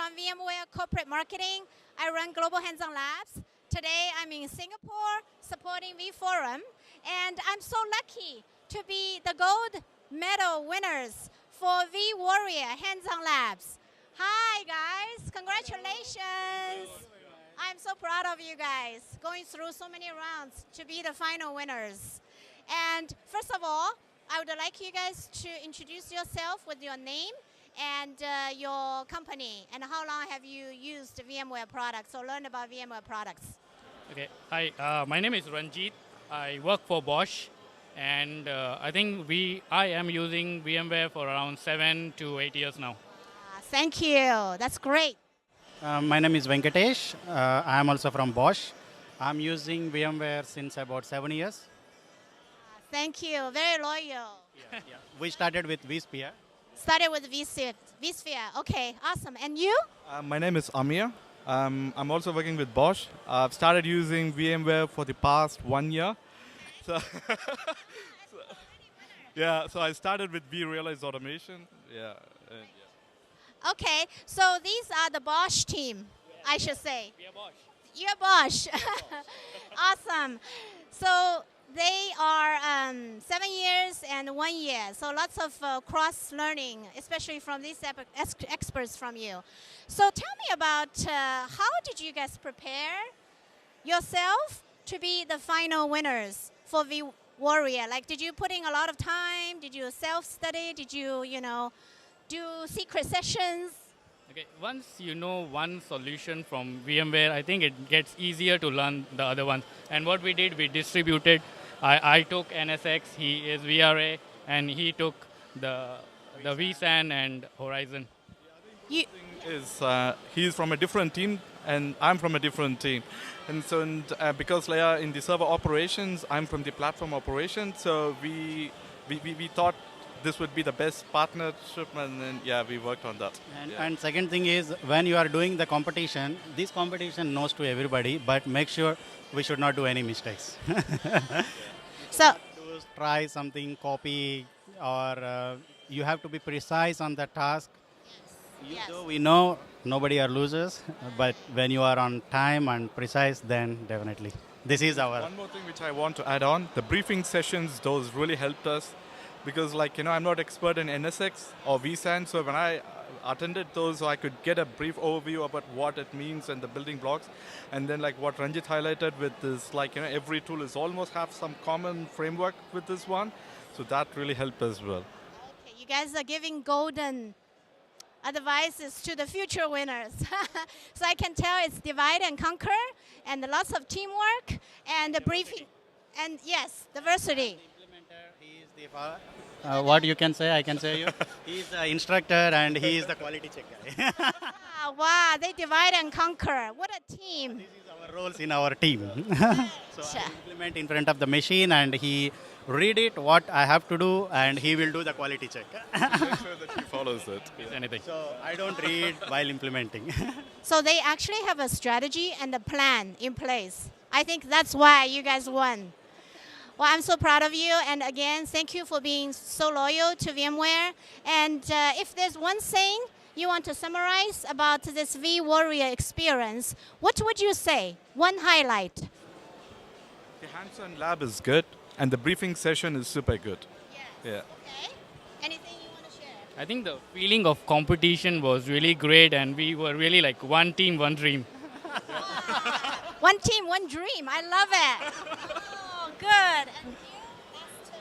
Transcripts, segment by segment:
from VMware Corporate Marketing. I run Global Hands-on Labs. Today I'm in Singapore supporting vForum, and I'm so lucky to be the gold medal winners for vWarrior Hands-on Labs. Hi guys, congratulations. I'm so proud of you guys, going through so many rounds to be the final winners. And first of all, I would like you guys to introduce yourself with your name and your company, and how long have you used VMware products or learned about VMware products? Okay, hi, my name is Ranjit. I work for Bosch, and I think I am using VMware for around 7 to 8 years now. Thank you, that's great. My name is Venkatesh. I am also from Bosch. I'm using VMware since about 7 years. Thank you, very loyal. Yeah. We started with vSphere. Started with vSphere. Okay, awesome. And you? My name is Amir. I'm also working with Bosch. I've started using VMware for the past 1 year. So so I started with vRealize Automation. Okay, so these are the Bosch team, I should say. We are Bosch. You're Bosch. Awesome. So they are 7 years and 1 year. So lots of cross-learning, especially from these experts from you. So tell me about how did you guys prepare yourself to be the final winners for vWarrior? Like, did you put in a lot of time? Did you self-study? Did you, do secret sessions? Okay, once you know one solution from VMware, I think it gets easier to learn the other ones. And what we did, we distributed. I took NSX, he is VRA, and he took the vSAN and Horizon. He's from a different team, and I'm from a different team. And so, because Leia in the server operations, I'm from the platform operations, so we thought this would be the best partnership, and then, we worked on that. And second thing is, when you are doing the competition, this competition knows to everybody, but make sure we should not do any mistakes. So try something, copy, or you have to be precise on the task. Yes. Though we know nobody are losers, but when you are on time and precise, then definitely. This is our... One more thing which I want to add on, the briefing sessions, those really helped us. Because I'm not expert in NSX or vSAN, so when I attended those, I could get a brief overview about what it means and the building blocks. And then what Ranjit highlighted with this, every tool is almost have some common framework with this one. So that really helped as well. okay, you guys are giving golden advices to the future winners. So I can tell it's divide and conquer, and lots of teamwork, and the briefing, and yes, diversity. What you can say, I can say you. He's the instructor and he is the quality check guy. Wow, they divide and conquer. What a team. This is our roles in our team. So I implement in front of the machine and he read it, what I have to do, and he will do the quality check. Make sure that he follows it. Anything. So I don't read while implementing. So they actually have a strategy and a plan in place. I think that's why you guys won. Well, I'm so proud of you, and again, thank you for being so loyal to VMware. And if there's one thing you want to summarize about this vWarrior experience, what would you say? One highlight. The hands-on lab is good, and the briefing session is super good. Yes. Yeah. Okay. Anything you want to share? I think the feeling of competition was really great, and we were really like one team, one dream. One team, one dream. I love it. Oh, good. And you, last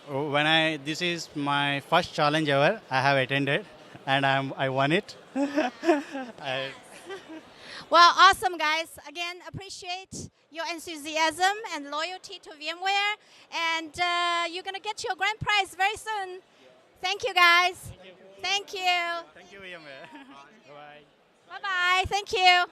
comment? This is my first challenge ever I have attended, and I won it. Well, awesome, guys. Again, appreciate your enthusiasm and loyalty to VMware. And you're going to get your grand prize very soon. Thank you, guys. Thank you. Thank you, VMware. Bye. Bye-bye. Thank you.